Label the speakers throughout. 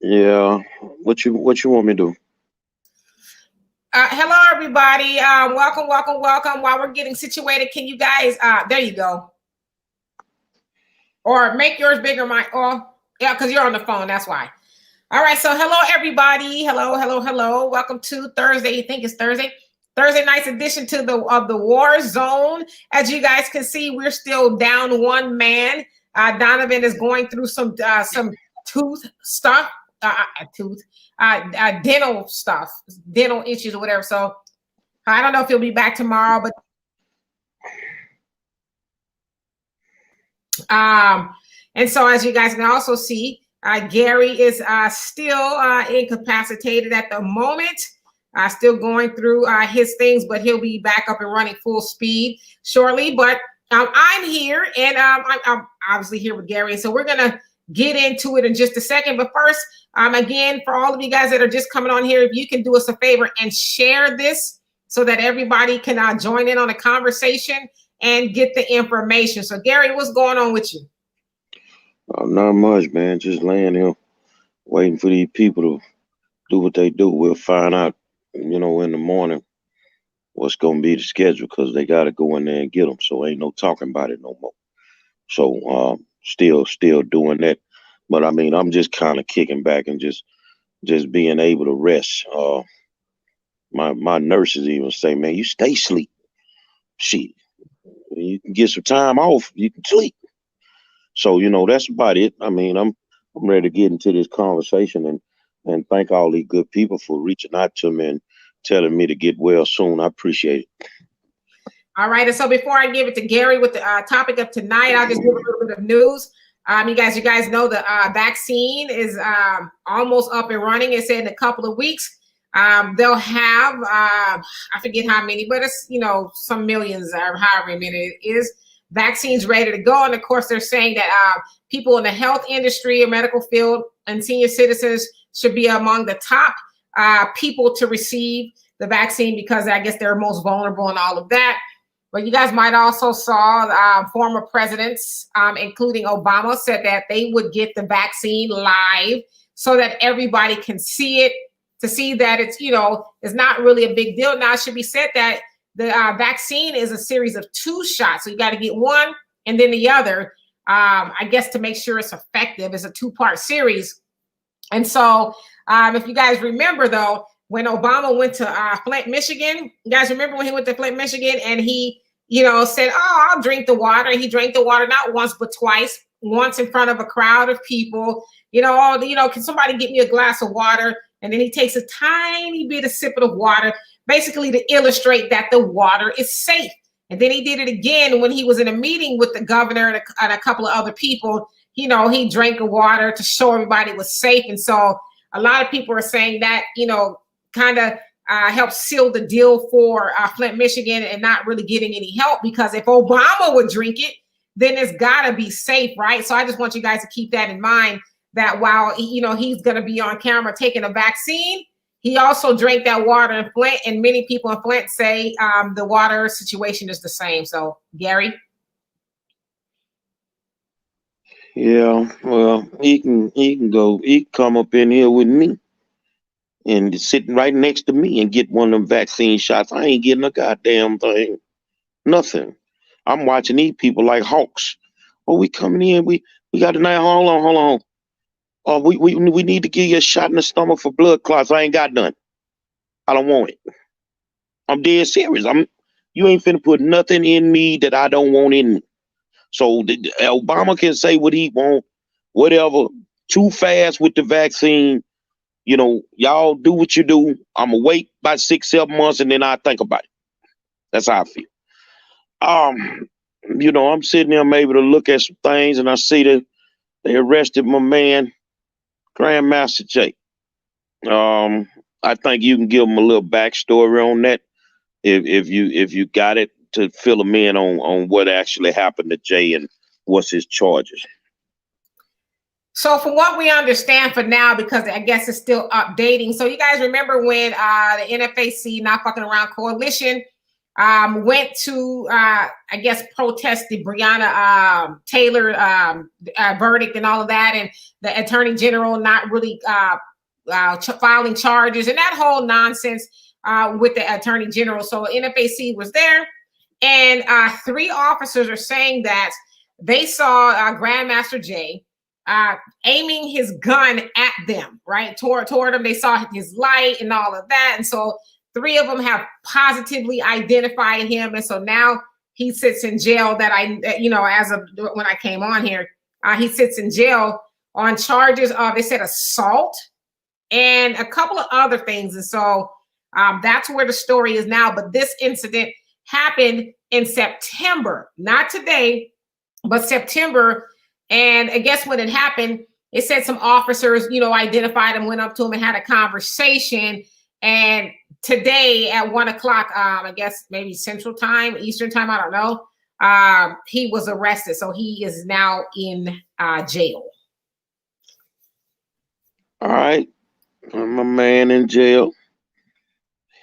Speaker 1: Yeah. What you want me to do?
Speaker 2: Hello, everybody. Welcome. While we're getting situated, can you guys? There you go. Or make yours bigger, Mike. Oh, yeah, because you're on the phone. That's why. All right. So, hello, everybody. Hello. Welcome to Thursday. I think it's Thursday. Thursday night's edition to the War Zone. As you guys can see, we're still down one man. Donovan is going through some tooth stuff, tooth, dental stuff, dental issues or whatever. So I don't know if he'll be back tomorrow, but and so as you guys can also see, Gary is still incapacitated at the moment. Still going through his things, but he'll be back up and running full speed shortly. But I'm here, and I'm obviously here with Gary. So we're gonna get into it in just a second. But first, again, for all of you guys that are just coming on here, if you can do us a favor and share this so that everybody can join in on the conversation and get the information. So, Gary, what's going on with you?
Speaker 1: Not much, man. Just laying here waiting for these people to do what they do. We'll find out, in the morning what's gonna be the schedule because they got to go in there and get them. So ain't no talking about it no more. So still doing that. But I mean, I'm just kind of kicking back and just being able to rest. My nurses even say, man, you stay sleep. Shit, you can get some time off. You can sleep. So that's about it. I mean, I'm ready to get into this conversation and thank all these good people for reaching out to me and telling me to get well soon. I appreciate it.
Speaker 2: All right, and so before I give it to Gary with the topic of tonight, I'll just give a little bit of news. You guys know the vaccine is almost up and running. It said in a couple of weeks they'll have I forget how many, but it's some millions or however many it is vaccines ready to go. And of course, they're saying that people in the health industry or medical field and senior citizens should be among the top people to receive the vaccine because I guess they're most vulnerable and all of that. But you guys might also saw former presidents, including Obama, said that they would get the vaccine live so that everybody can see it, to see that it's not really a big deal. Now, it should be said that the vaccine is a series of 2 shots. So you got to get one and then the other, I guess, to make sure it's effective. It's a 2-part series. And so if you guys remember, though, when Obama went to Flint, Michigan, you guys remember when he went to Flint, Michigan, and he, said, oh, I'll drink the water. He drank the water not once, but twice, once in front of a crowd of people. Can somebody get me a glass of water? And then he takes a tiny bit of sip of water, basically to illustrate that the water is safe. And then he did it again when he was in a meeting with the governor and a couple of other people. He drank the water to show everybody it was safe. And so a lot of people are saying that, kind of helped seal the deal for Flint, Michigan, and not really getting any help, because if Obama would drink it, then it's got to be safe, right? So I just want you guys to keep that in mind, that while, he's going to be on camera taking a vaccine, he also drank that water in Flint, and many people in Flint say the water situation is the same. So, Gary?
Speaker 1: Yeah, well, he can come up in here with me and sitting right next to me and get one of them vaccine shots. I ain't getting a goddamn thing. Nothing. I'm watching these people like hawks. Oh, we coming in. We got tonight. Hold on. Oh, we need to give you a shot in the stomach for blood clots. I ain't got none. I don't want it. I'm dead serious. You ain't finna put nothing in me that I don't want in me. So Obama can say what he want, whatever. Too fast with the vaccine. Y'all do what you do. I'm gonna wait about 6-7 months and then I think about it. That's how I feel. I'm sitting there maybe to look at some things and I see that they arrested my man, Grandmaster Jay. I think you can give them a little backstory on that if you got it, to fill them in on what actually happened to Jay and what's his charges.
Speaker 2: So from what we understand for now, because I guess it's still updating. So you guys remember when the NFAC, Not Fucking Around Coalition, went to, I guess, protest the Breonna Taylor verdict and all of that, and the attorney general not really filing charges and that whole nonsense with the attorney general. So NFAC was there, and 3 officers are saying that they saw Grandmaster Jay aiming his gun at them, right? Toward them. They saw his light and all of that. And so 3 of them have positively identified him. And so now he sits in jail that as of when I came on here, he sits in jail on charges of, they said, assault and a couple of other things. And so that's where the story is now. But this incident happened in September, not today, but September. And I guess when it happened, it said some officers, identified him, went up to him and had a conversation. And today at 1 o'clock, I guess maybe Central Time, Eastern Time, I don't know, he was arrested. So he is now in jail.
Speaker 1: All right. I'm a man in jail.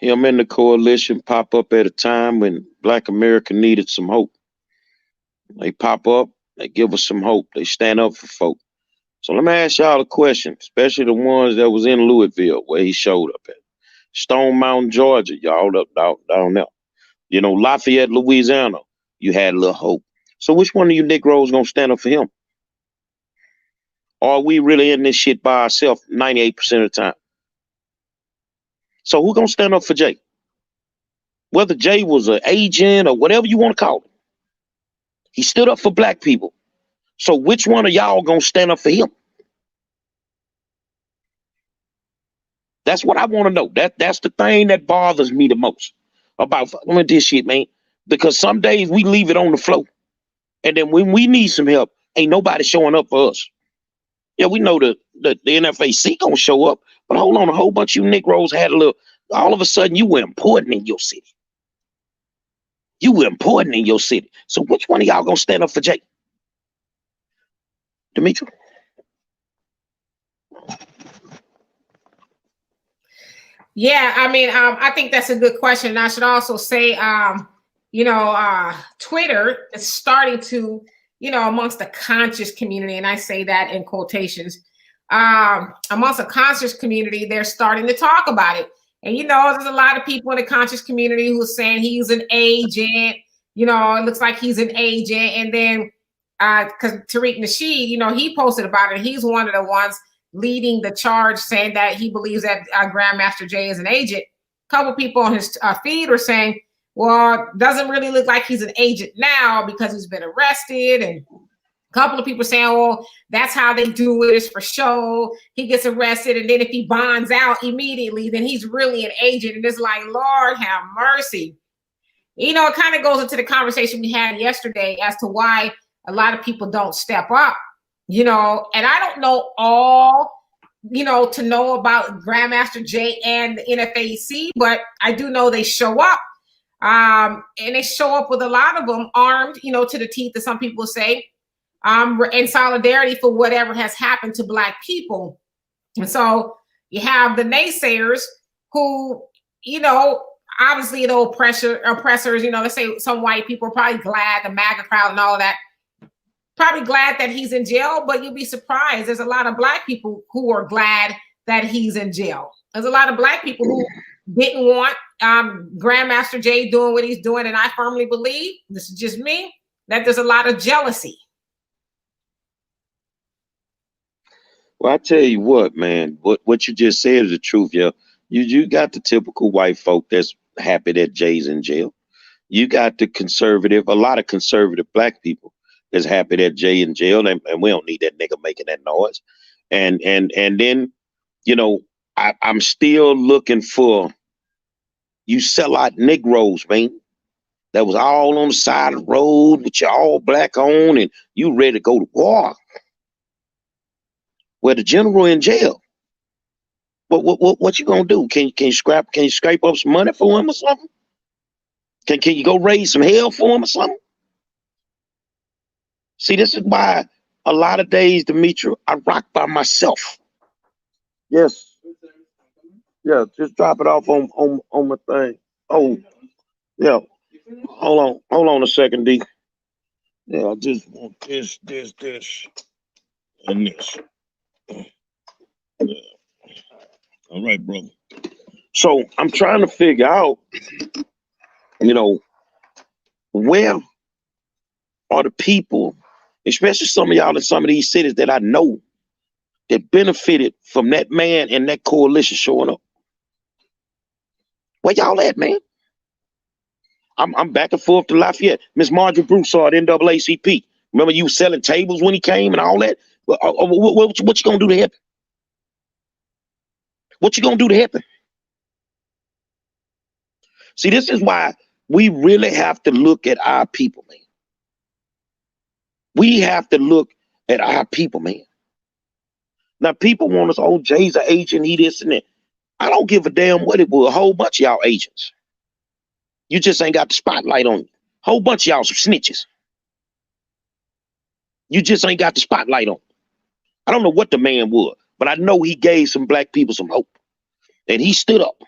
Speaker 1: Him and the coalition pop up at a time when Black America needed some hope. They pop up, they give us some hope. They stand up for folk. So let me ask y'all a question, especially the ones that was in Louisville where he showed up at. Stone Mountain, Georgia, y'all up down there. Lafayette, Louisiana, you had a little hope. So which one of you Negroes gonna stand up for him? Or are we really in this shit by ourselves 98% of the time? So who gonna stand up for Jay? Whether Jay was an agent or whatever you want to call him, he stood up for Black people. So which one of y'all gonna stand up for him? That's what I want to know. That's the thing that bothers me the most about this shit, man. Because some days we leave it on the floor, and then when we need some help, ain't nobody showing up for us. Yeah, we know the NFAC gonna show up, but hold on, a whole bunch of you Negroes had a little. All of a sudden, you were important in your city. You were important in your city. So which one of y'all gonna stand up for Jay? Demetri?
Speaker 2: Yeah, I mean, I think that's a good question. And I should also say, Twitter is starting to, amongst the conscious community, and I say that in quotations, amongst the conscious community, they're starting to talk about it. And, there's a lot of people in the conscious community who are saying he's an agent, it looks like he's an agent. And then, because Tariq Nasheed, he posted about it. He's one of the ones leading the charge, saying that he believes that Grandmaster Jay is an agent. A couple people on his feed were saying, well, doesn't really look like he's an agent now because he's been arrested. And a couple of people saying, well, that's how they do it, is for show. He gets arrested, and then if he bonds out immediately, then he's really an agent. And it's like, Lord have mercy. It kind of goes into the conversation we had yesterday as to why a lot of people don't step up. And I don't know all, to know about Grandmaster Jay and the NFAC, but I do know they show up. And they show up with a lot of them armed, to the teeth, as some people say, in solidarity for whatever has happened to Black people. And so you have the naysayers who, obviously the oppressors, let's say some white people are probably glad, the MAGA crowd and all of that, probably glad that he's in jail, but you'll be surprised. There's a lot of Black people who are glad that he's in jail. There's a lot of Black people who didn't want Grandmaster Jay doing what he's doing. And I firmly believe, this is just me, that there's a lot of jealousy.
Speaker 1: Well, I tell you what, man, what you just said is the truth, yeah. You got the typical white folk that's happy that Jay's in jail. You got the a lot of conservative Black people is happy that Jay in jail, and we don't need that nigga making that noise. And then, I'm still looking for you sellout Negroes, man. That was all on the side of the road with your all Black on, and you ready to go to war. Where the general in jail. What you gonna do? Can you scrape up some money for him or something? Can you go raise some hell for him or something? See, this is why a lot of days, Demetri, I rock by myself. Yes. Yeah, just drop it off on my thing. Oh, yeah. Hold on a second, D. Yeah, I just want this, and this. Yeah. All right, brother. So I'm trying to figure out, where are the people, especially some of y'all in some of these cities that I know that benefited from that man and that coalition showing up. Where y'all at, man? I'm back and forth to Lafayette. Miss Marjorie Broussard, NAACP. Remember you selling tables when he came and all that? What you gonna do to help him? What you gonna do to help him? See, this is why we really have to look at our people, man. We have to look at our people, man. Now, people want us, oh, Jay's an agent, he this and that. I don't give a damn what it was. A whole bunch of y'all agents. You just ain't got the spotlight on you. Whole bunch of y'all some snitches. You just ain't got the spotlight on. I don't know what the man was, but I know he gave some black people some hope. And he stood up.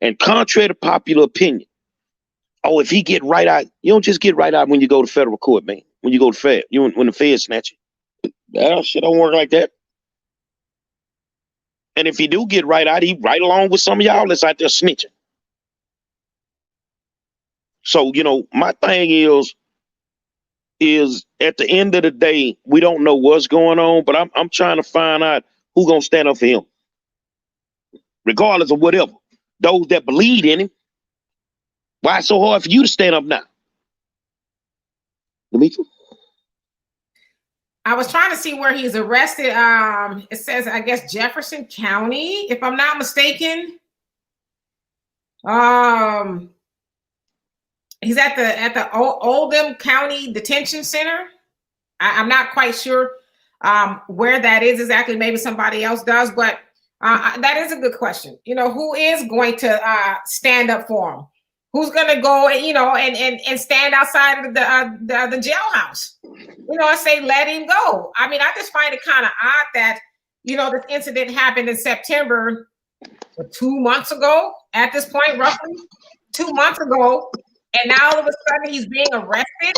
Speaker 1: And contrary to popular opinion, oh, if he get right out, you don't just get right out when you go to federal court, man. When you go to Fed, when the Fed snatch you. That shit don't work like that. And if he do get right out, he right along with some of y'all that's out there snitching. So, my thing is at the end of the day, we don't know what's going on, but I'm trying to find out who gonna stand up for him. Regardless of whatever. Those that believe in him. Why it's so hard for you to stand up now? Demetri?
Speaker 2: I was trying to see where he's arrested. It says, I guess, Jefferson County, if I'm not mistaken. He's at the Oldham County Detention Center. I'm not quite sure where that is exactly. Maybe somebody else does, but that is a good question. Who is going to stand up for him? Who's going to go, and stand outside of the jailhouse, and say, let him go? I mean, I just find it kind of odd that, this incident happened in September, 2 months ago, at this point, roughly 2 months ago. And now all of a sudden he's being arrested.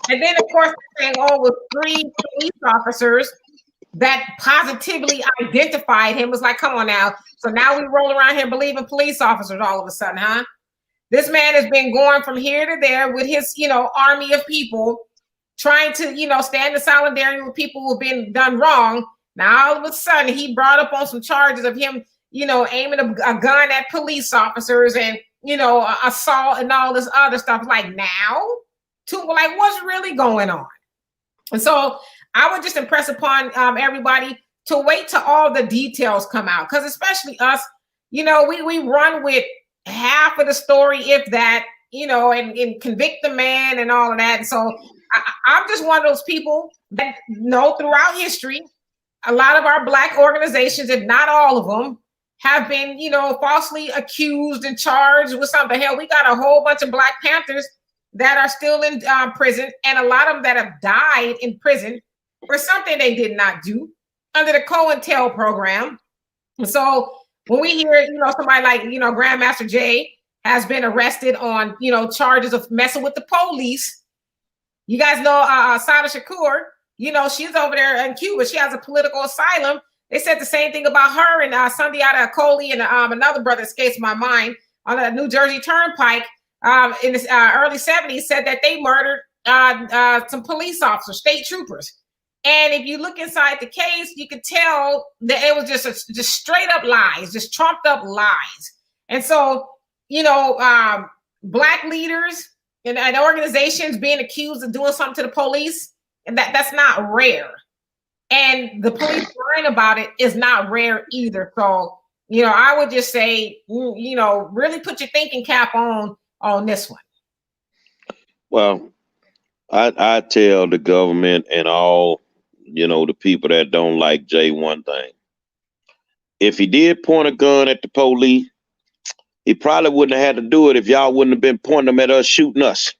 Speaker 2: And then, of course, they're saying, oh, with 3 police officers that positively identified him. Was like, come on now. So now we roll around here believing police officers all of a sudden, huh? This man has been going from here to there with his, army of people trying to, stand in solidarity with people who've been done wrong. Now, all of a sudden, he brought up on some charges of him, aiming a gun at police officers and, assault and all this other stuff. Like now, what's really going on? And so I would just impress upon everybody to wait till all the details come out, because especially us, we run with half of the story, if that, and convict the man and all of that. And so I'm just one of those people that know throughout history, a lot of our Black organizations, if not all of them, have been, falsely accused and charged with something. Hell, we got a whole bunch of Black Panthers that are still in prison, and a lot of them that have died in prison for something they did not do under the COINTEL program. And so when we hear, somebody like, Grandmaster Jay has been arrested on, charges of messing with the police. You guys know Sada Shakur, she's over there in Cuba. She has a political asylum. They said the same thing about her and Sundiata Acoli and another brother escapes my mind on the New Jersey Turnpike in the early 70s, said that they murdered some police officers, state troopers. And if you look inside the case, you could tell that it was just straight up lies, just trumped up lies. And so, Black leaders and organizations being accused of doing something to the police, and that's not rare. And the police lying about it is not rare either. So, I would just say, really put your thinking cap on this one.
Speaker 1: Well, I tell the government and all, the people that don't like Jay one thing. If he did point a gun at the police, he probably wouldn't have had to do it if y'all wouldn't have been pointing them at us, shooting us.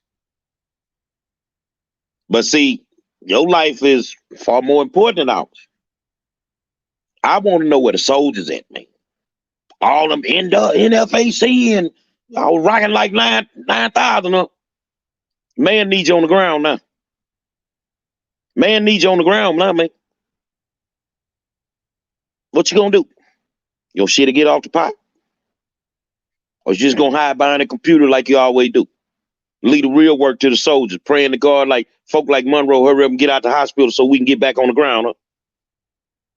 Speaker 1: But see, your life is far more important than ours. I want to know where the soldiers at, man. All them NFAC and I was rocking like 9,000 up. Man needs you on the ground now. Man needs you on the ground now, man. What you gonna do? Your shit to get off the pot? Or you just gonna hide behind a computer like you always do? Leave the real work to the soldiers, praying to God like folk like Monroe, hurry up and get out the hospital so we can get back on the ground, huh?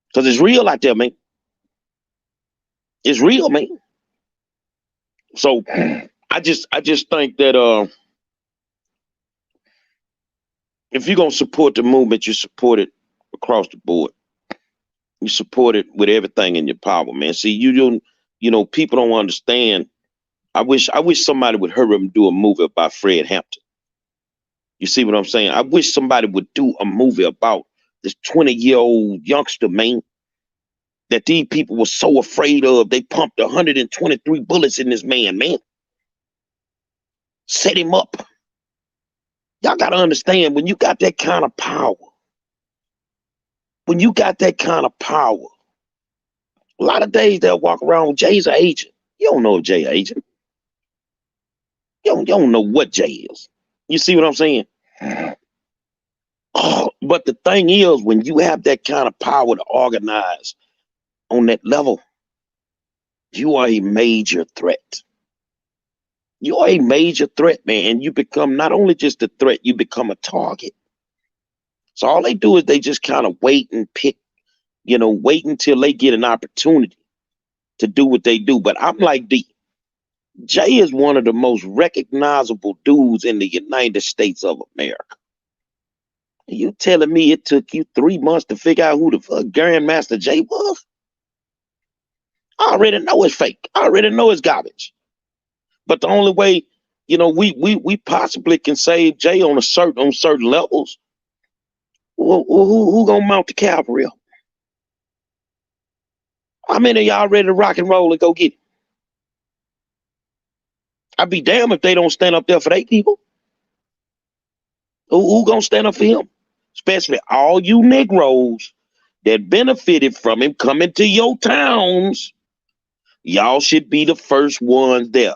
Speaker 1: Because it's real out there, man. It's real, man. So I just think that if you're gonna support the movement, you support it across the board. You support it with everything in your power, man. See, people don't understand. I wish somebody would hurry up and do a movie about Fred Hampton. You see what I'm saying? I wish somebody would do a movie about this 20-year-old youngster, man, that these people were so afraid of. They pumped 123 bullets in this man. Set him up. Y'all got to understand, when you got that kind of power, a lot of days they'll walk around with Jay's an agent. You don't know if Jay an agent. You don't know what Jay is. You see what I'm saying? Oh, but the thing is, when you have that kind of power to organize on that level, you are a major threat. You are a major threat, man. And you become not only just a threat, you become a target. So all they do is they just kind of wait and pick, wait until they get an opportunity to do what they do. But I'm like D. Jay is one of the most recognizable dudes in the United States of America. You telling me it took you 3 months to figure out who the fuck Grandmaster Jay was? I already know it's fake. I already know it's garbage. But the only way, we possibly can save Jay on certain levels. Well, who gonna mount the cavalry up? How many of y'all ready to rock and roll and go get it? I'd be damned if they don't stand up there for their people. Who gonna stand up for him? Especially all you Negroes that benefited from him coming to your towns. Y'all should be the first ones there.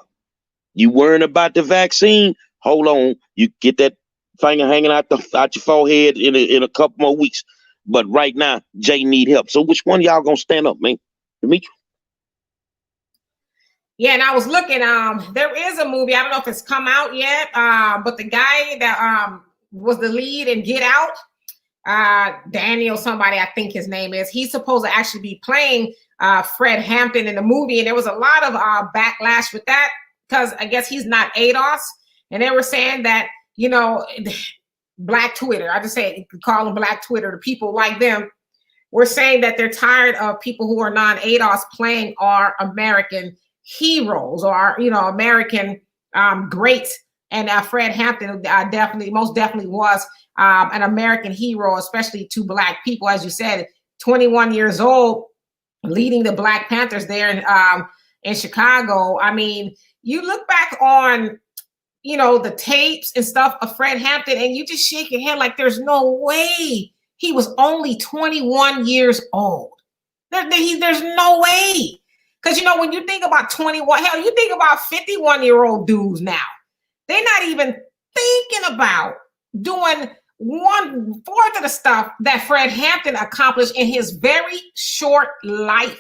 Speaker 1: You worrying about the vaccine? Hold on. You get that finger hanging out your forehead in a couple more weeks. But right now, Jay need help. So which one of y'all gonna stand up, man? Demetri?
Speaker 2: Yeah, and I was looking. There is a movie. I don't know if it's come out yet. But the guy that was the lead in Get Out, Daniel, somebody I think his name is. He's supposed to actually be playing Fred Hampton in the movie, and there was a lot of backlash with that because I guess he's not ADOS, and they were saying that Black Twitter. I just say you could call them Black Twitter. The people like them were saying that they're tired of people who are non-ADOS playing our American heroes or American greats, and Fred Hampton most definitely was an American hero, especially to Black people, as you said, 21 years old, leading the Black Panthers there in Chicago. I mean, you look back on the tapes and stuff of Fred Hampton, and you just shake your head like there's no way he was only 21 years old. There's no way. Because, when you think about 21, hell, you think about 51-year-old dudes now. They're not even thinking about doing 1/4 of the stuff that Fred Hampton accomplished in his very short life.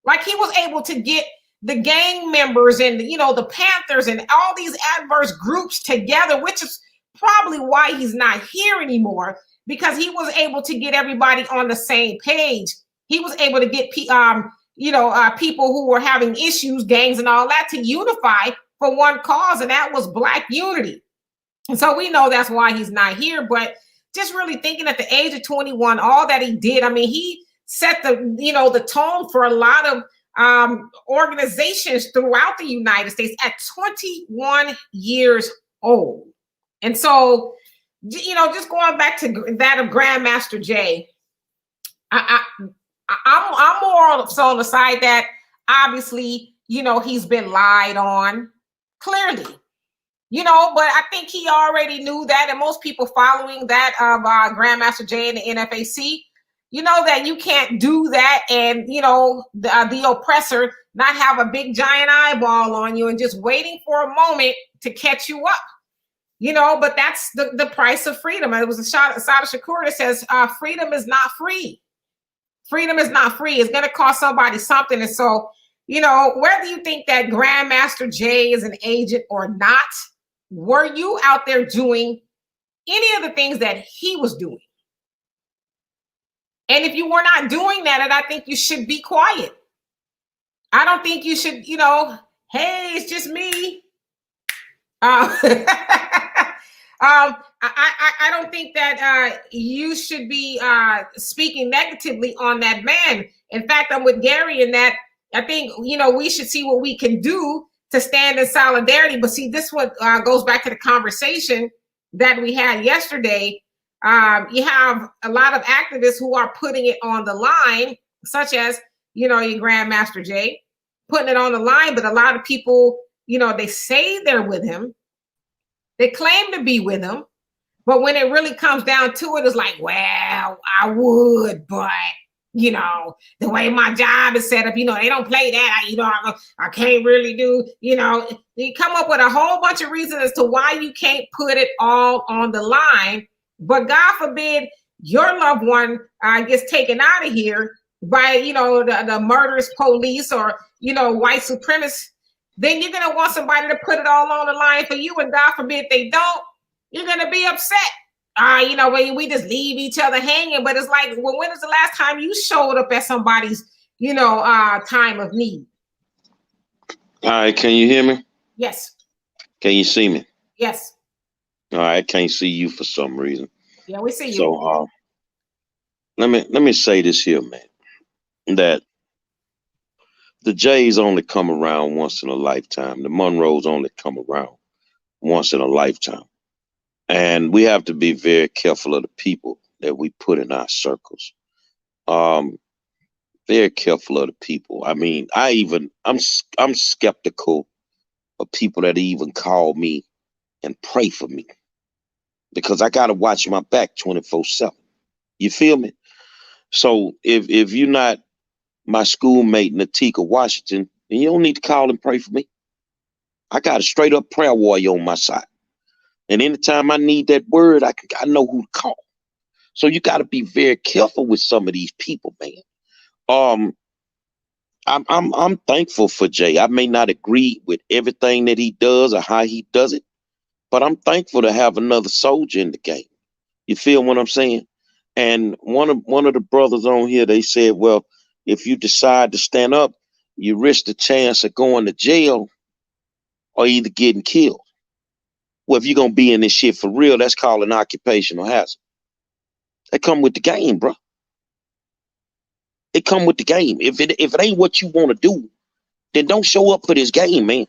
Speaker 2: Like, he was able to get the gang members and, the Panthers and all these adverse groups together, which is probably why he's not here anymore, because he was able to get everybody on the same page. He was able to get people who were having issues, gangs and all that, to unify for one cause, and that was Black unity. And so we know that's why he's not here. But just really thinking at the age of 21, all that he did, I mean, he set the tone for a lot of organizations throughout the United States at 21 years old. And so, just going back to that of Grandmaster Jay, I'm more so on the side that obviously, he's been lied on clearly, but I think he already knew that. And most people following that of Grandmaster Jay and the NFAC, that you can't do that. And, the oppressor not have a big giant eyeball on you and just waiting for a moment to catch you up. You know, but that's the price of freedom. It was a shot at Sada Shakur that says freedom is not free. Freedom is not free. It's going to cost somebody something. And so, you know, whether you think that Grandmaster Jay is an agent or not, were you out there doing any of the things that he was doing? And if you were not doing that, and I think you should be quiet. I don't think you should, you know, hey, it's just me. I don't think that you should be speaking negatively on that man. In fact, I'm with Gary in that I think, you know, we should see what we can do to stand in solidarity. But see, this one goes back to the conversation that we had yesterday. You have a lot of activists who are putting it on the line, such as, you know, your Grandmaster Jay, putting it on the line. But a lot of people, you know, they say they're with him. They claim to be with him, but when it really comes down to it, it's like, well, I would, but, you know, the way my job is set up, you know, they don't play that. You know, I can't really do, you know, you come up with a whole bunch of reasons as to why you can't put it all on the line. But God forbid your loved one gets taken out of here by, you know, the murderous police or, you know, white supremacists. Then you're going to want somebody to put it all on the line for you. And God forbid they don't, you're going to be upset. You know, when we just leave each other hanging. But it's like, well, when is the last time you showed up at somebody's, you know, time of need?
Speaker 1: All right. Can you hear me?
Speaker 2: Yes.
Speaker 1: Can you see me?
Speaker 2: Yes.
Speaker 1: All right. I can't see you for some reason.
Speaker 2: Yeah, we see you.
Speaker 1: So let me say this here, man, that the Jays only come around once in a lifetime. The Monroes only come around once in a lifetime. And we have to be very careful of the people that we put in our circles. Very careful of the people. I mean, I'm skeptical of people that even call me and pray for me, because I got to watch my back 24/7. You feel me? So if you're not my schoolmate Natika Washington, then you don't need to call and pray for me. I got a straight up prayer warrior on my side. And anytime I need that word, I know who to call. So you got to be very careful with some of these people, man. I'm thankful for Jay. I may not agree with everything that he does or how he does it, but I'm thankful to have another soldier in the game. You feel what I'm saying? And one of the brothers on here, they said, well, if you decide to stand up, you risk the chance of going to jail or either getting killed. Well, if you're going to be in this shit for real, that's called an occupational hazard. They come with the game, bro. It come with the game. If it ain't what you want to do, then don't show up for this game, man.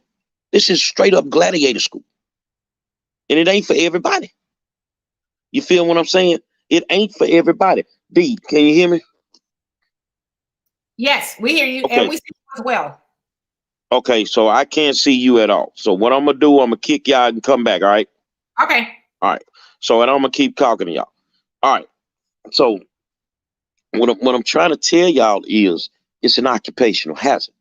Speaker 1: This is straight up gladiator school. And it ain't for everybody. You feel what I'm saying? It ain't for everybody. D, can you hear me?
Speaker 2: Yes, we hear you. Okay. And we see you as well.
Speaker 1: Okay, so I can't see you at all. So what I'm going to do, I'm going to kick y'all and come back, all right?
Speaker 2: Okay.
Speaker 1: All right. So, and I'm going to keep talking to y'all. All right. So what I'm trying to tell y'all is it's an occupational hazard.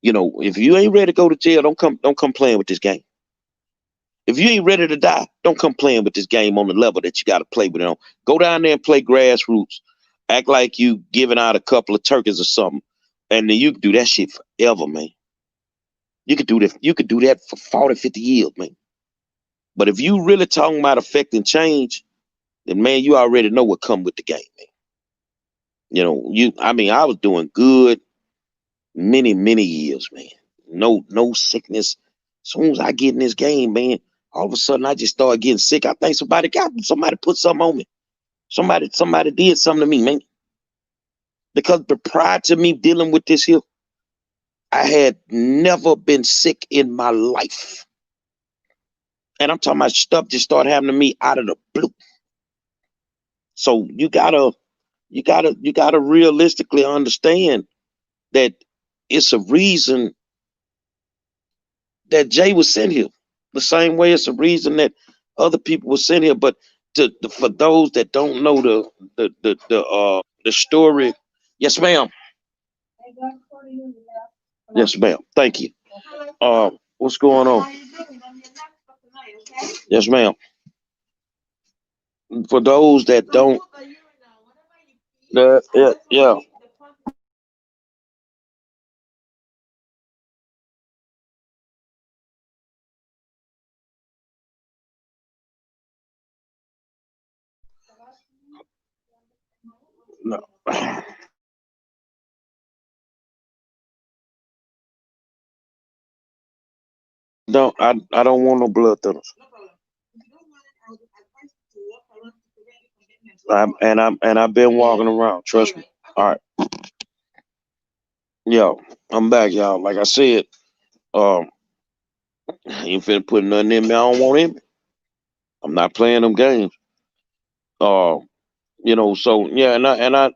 Speaker 1: You know, if you ain't ready to go to jail, don't come playing with this game. If you ain't ready to die, don't come playing with this game on the level that you got to play with it on. Go down there and play grassroots. Act like you giving out a couple of turkeys or something. And then you can do that shit forever, man. You could do that for 40, 50 years, man. But if you really talking about affecting change, then man, you already know what come with the game, man. You know, I was doing good many, many years, man. No sickness. As soon as I get in this game, man, all of a sudden I just started getting sick. I think somebody put something on me. Somebody did something to me, man. Because prior to me dealing with this here, I had never been sick in my life. And I'm talking about stuff just started happening to me out of the blue. So you gotta realistically understand that it's a reason that Jay was sent here. The same way it's a reason that other people were sent here. But for those that don't know the story, yes, ma'am. Yes, ma'am. Thank you. What's going on? Yes, ma'am. For those that don't, yeah. No. I don't want no blood thinners. I've been walking around. Trust me. All right. Yo, I'm back, y'all. Like I said, um, ain't finna put nothing in me I don't want in me. I'm not playing them games. Uh, so yeah,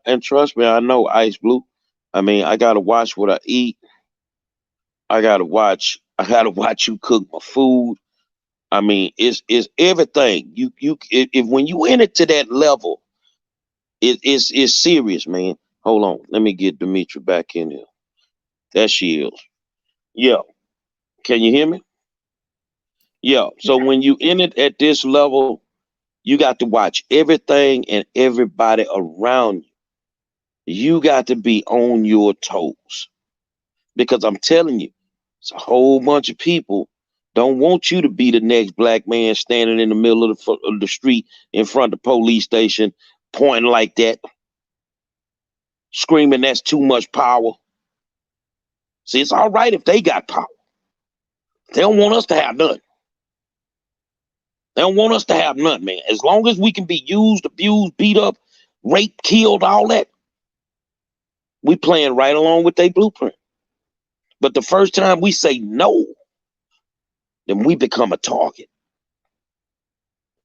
Speaker 1: and trust me, I know Ice Blue. I mean, I gotta watch what I eat. I gotta watch you cook my food. I mean, it's everything. If when you enter to that level, it's serious, man. Hold on, let me get Demetri back in here. There she is. Yeah, can you hear me? Yeah. So when you enter at this level, you got to watch everything and everybody around you. You got to be on your toes because I'm telling you, it's a whole bunch of people don't want you to be the next black man standing in the middle of the street in front of the police station, pointing like that, screaming that's too much power. See, it's all right if they got power. They don't want us to have none. They don't want us to have none, man. As long as we can be used, abused, beat up, raped, killed, all that, we playing right along with their blueprint. But the first time we say no, then we become a target.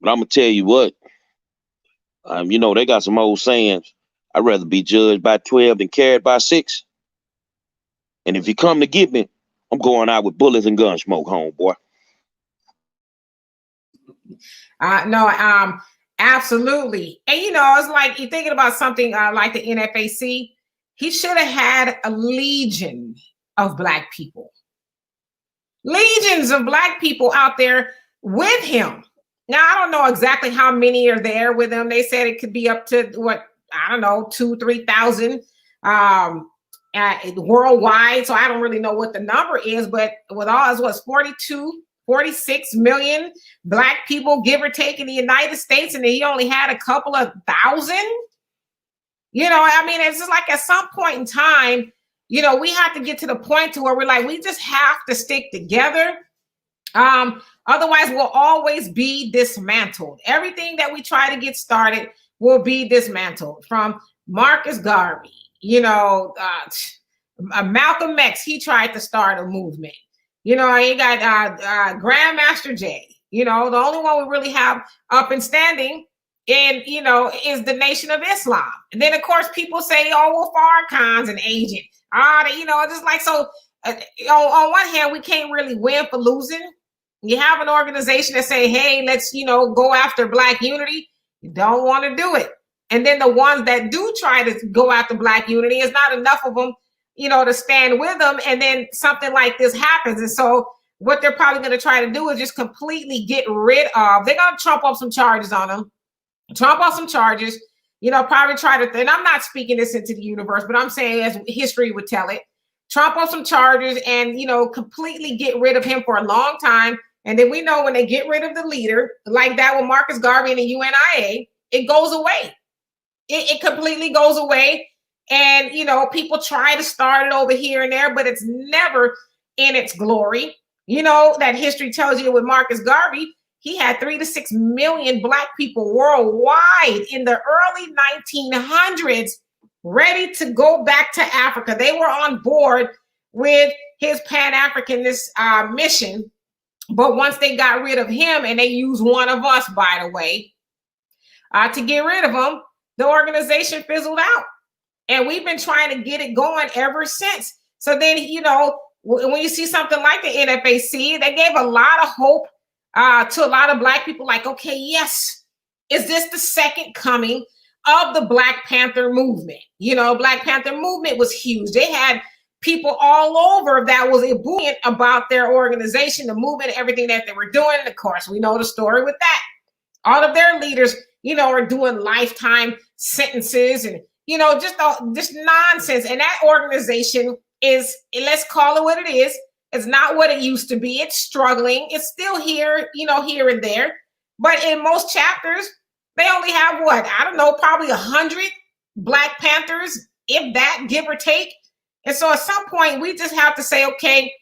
Speaker 1: But I'm gonna tell you what, they got some old sayings. I'd rather be judged by 12 than carried by 6. And if you come to get me, I'm going out with bullets and gun smoke, homeboy.
Speaker 2: No, absolutely. And it's like you're thinking about something like the NFAC. He should have had a legion of black people. Legions of black people out there with him. Now, I don't know exactly how many are there with him. They said it could be up to 2,000-3,000 worldwide. So I don't really know what the number is, but with all as was 46 million black people, give or take, in the United States, and he only had a couple of thousand. It's just like at some point in time, we have to get to the point to where we're like, we just have to stick together. Otherwise, we'll always be dismantled. Everything that we try to get started will be dismantled. From Marcus Garvey, Malcolm X, he tried to start a movement. You got Grandmaster Jay. The only one we really have up and standing is the Nation of Islam. And then, of course, people say, oh, well, Farrakhan's an agent. Just like, so on one hand, we can't really win for losing. You have an organization that say, hey, let's, go after black unity. You don't want to do it. And then the ones that do try to go after black unity, is not enough of them, to stand with them. And then something like this happens. And so what they're probably going to try to do is just completely get rid of, they're going to trump up some charges on them, probably try to, and I'm not speaking this into the universe, but I'm saying as history would tell it, trump up some charges and, completely get rid of him for a long time. And then we know when they get rid of the leader, like that with Marcus Garvey and the UNIA, it goes away. It completely goes away. And, people try to start it over here and there, but it's never in its glory. That history tells you with Marcus Garvey, he had 3 to 6 million black people worldwide in the early 1900s ready to go back to Africa. They were on board with his Pan-Africanist mission. But once they got rid of him, and they used one of us, by the way, to get rid of him, the organization fizzled out. And we've been trying to get it going ever since. So then, when you see something like the NFAC, they gave a lot of hope to a lot of black people, like, okay, yes, is this the second coming of the Black Panther movement? Black Panther movement was huge. They had people all over that was ebullient about their organization, the movement, everything that they were doing. And of course, we know the story with that. All of their leaders, are doing lifetime sentences and, just nonsense. And that organization is, let's call it what it is. It's not what it used to be. It's struggling. It's still here, here and there. But in most chapters, they only have probably 100 Black Panthers, if that, give or take. And so at some point, we just have to say, okay,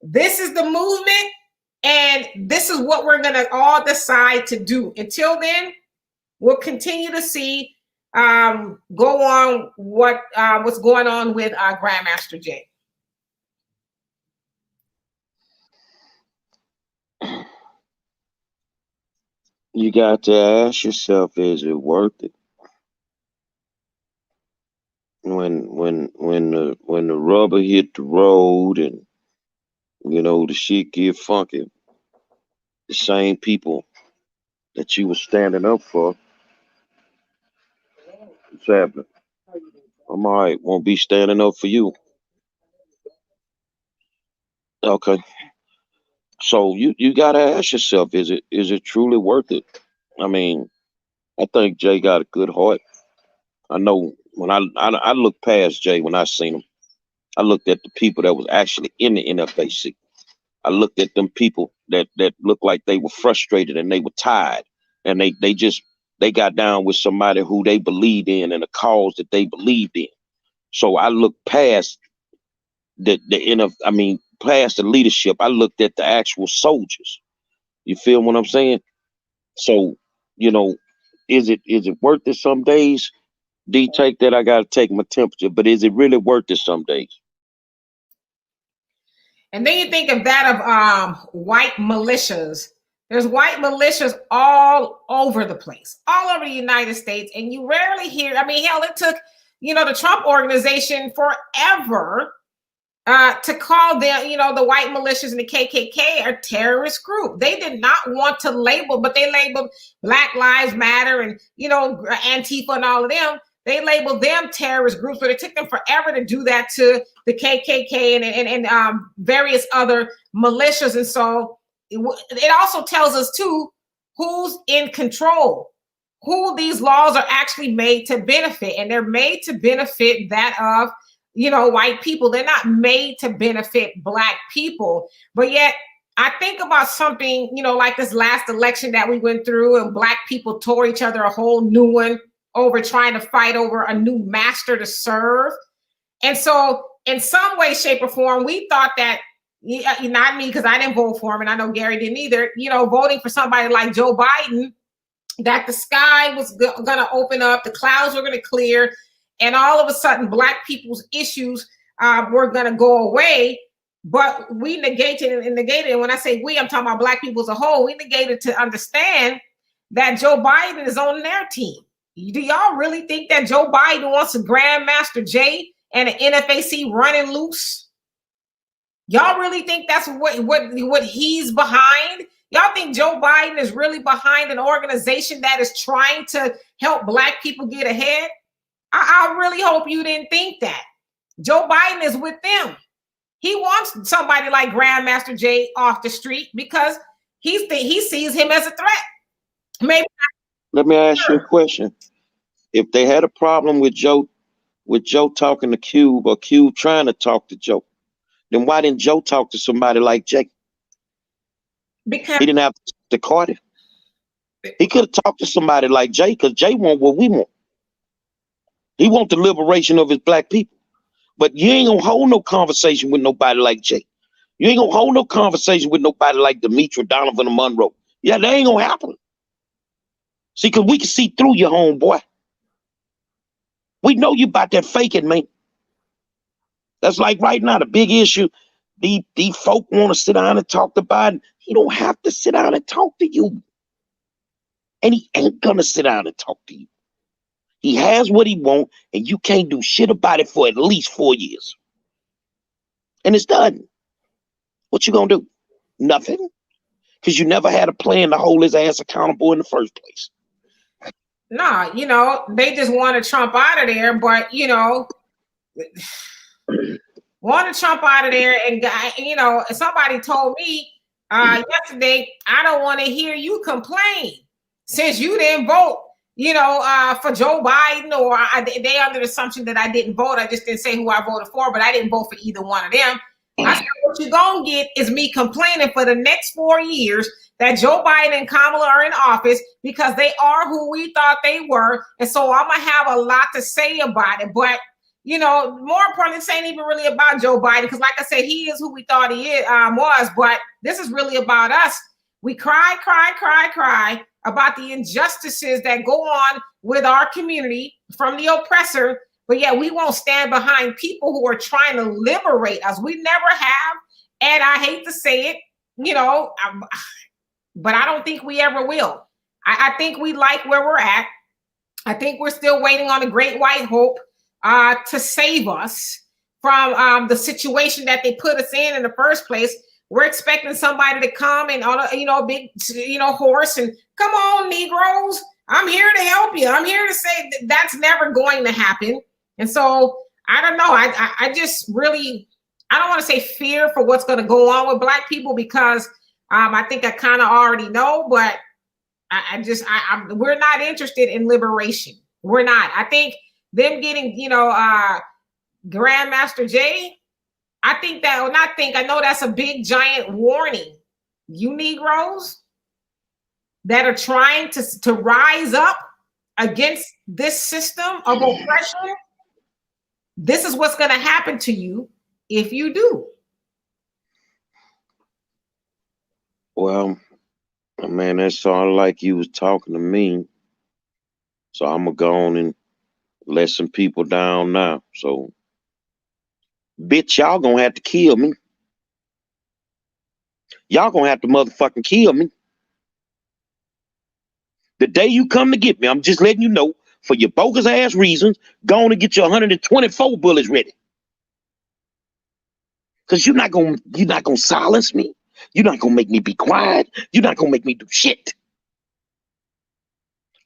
Speaker 2: this is the movement, and this is what we're going to all decide to do. Until then, we'll continue to see go on what's going on with Grandmaster Jay.
Speaker 1: You got to ask yourself, is it worth it? When the rubber hit the road and the shit get funky, the same people that you were standing up for, what's happening? I'm all right. Won't be standing up for you. Okay. So you gotta ask yourself, is it truly worth it? I mean, I think Jay got a good heart. I know when I looked past Jay when I seen him, I looked at the people that was actually in the NFAC. I looked at them people that looked like they were frustrated and they were tired, and they got down with somebody who they believed in and a cause that they believed in. So I looked past past the leadership. I looked at the actual soldiers. You feel what I'm saying? So, is it worth it some days? D, take that. I gotta take my temperature, but is it really worth it some days?
Speaker 2: And then you think of that of white militias. There's white militias all over the place, all over the United States, and you rarely hear. I mean, hell, it took the Trump organization forever to call them, the white militias and the KKK a terrorist group. They did not want to label, but they labeled Black Lives Matter and Antifa and all of them. They labeled them terrorist groups, but it took them forever to do that to the KKK and various other militias. And so it also tells us too who's in control, who these laws are actually made to benefit, and they're made to benefit that of white people. They're not made to benefit Black people. But yet I think about something, like this last election that we went through, and Black people tore each other a whole new one over trying to fight over a new master to serve. And so in some way, shape, or form, we thought that, not me, because I didn't vote for him, and I know Gary didn't either, voting for somebody like Joe Biden, that the sky was going to open up, the clouds were going to clear, and all of a sudden, Black people's issues were going to go away. But we negated. And when I say we, I'm talking about Black people as a whole. We negated to understand that Joe Biden is on their team. Do y'all really think that Joe Biden wants a Grandmaster Jay and an NFAC running loose? Y'all really think that's what he's behind? Y'all think Joe Biden is really behind an organization that is trying to help Black people get ahead? I really hope you didn't think that. Joe Biden is with them. He wants somebody like Grandmaster Jay off the street because he sees him as a threat. Maybe.
Speaker 1: Let me ask you a question. If they had a problem with Joe talking to Cube, or Cube trying to talk to Joe, then why didn't Joe talk to somebody like Jay?
Speaker 2: Because
Speaker 1: he didn't have to Carter. He could have talked to somebody like Jay, because Jay want what we want. He want the liberation of his Black people. But you ain't gonna hold no conversation with nobody like Jay. You ain't gonna hold no conversation with nobody like Demetri, Donovan, or Monroe. Yeah, that ain't gonna happen. See, because we can see through your homeboy. We know you about that faking, man. That's like right now, the big issue. These folk want to sit down and talk to Biden. He don't have to sit down and talk to you. And he ain't gonna sit down and talk to you. He has what he wants, and you can't do shit about it for at least 4 years. And it's done. What you gonna do? Nothing. Because you never had a plan to hold his ass accountable in the first place.
Speaker 2: No, they just wanted Trump out of there, but wanted Trump out of there. And, you know, somebody told me yesterday, I don't want to hear you complain since you didn't vote, you know, for Joe Biden, or they under the assumption that I didn't vote. I just didn't say who I voted for, but I didn't vote for either one of them. I said, what you're going to get is me complaining for the next 4 years that Joe Biden and Kamala are in office because they are who we thought they were. And so I'm going to have a lot to say about it. But, you know, more importantly, this ain't even really about Joe Biden because, like I said, he is who we thought he was. But this is really about us. We cry about the injustices that go on with our community from the oppressor. But yeah, we won't stand behind people who are trying to liberate us. We never have. And I hate to say it, you know, but I don't think we ever will. I think we like where we're at. I think we're still waiting on a great white hope to save us from the situation that they put us in the first place. We're expecting somebody to come and on a, you know, big, you know, horse and come on, Negroes, I'm here to help you. I'm here to say that's never going to happen. And so I don't know. I just really, I don't want to say fear for what's going to go on with Black people because I think I kind of already know, but we're not interested in liberation. We're not. I think them getting, you know, Grandmaster Jay, I think that, or not think, I know that's a big giant warning. You Negroes that are trying to rise up against this system of oppression, this is what's going to happen to you if you do.
Speaker 1: Well, man, that sounded like you was talking to me. So I'm going to go on and let some people down now. So, bitch, y'all going to have to kill me. Y'all going to have to motherfucking kill me. The day you come to get me, I'm just letting you know, for your bogus ass reasons, go on and get your 124 bullets ready. Because you're not gonna silence me. You're not gonna make me be quiet. You're not gonna make me do shit.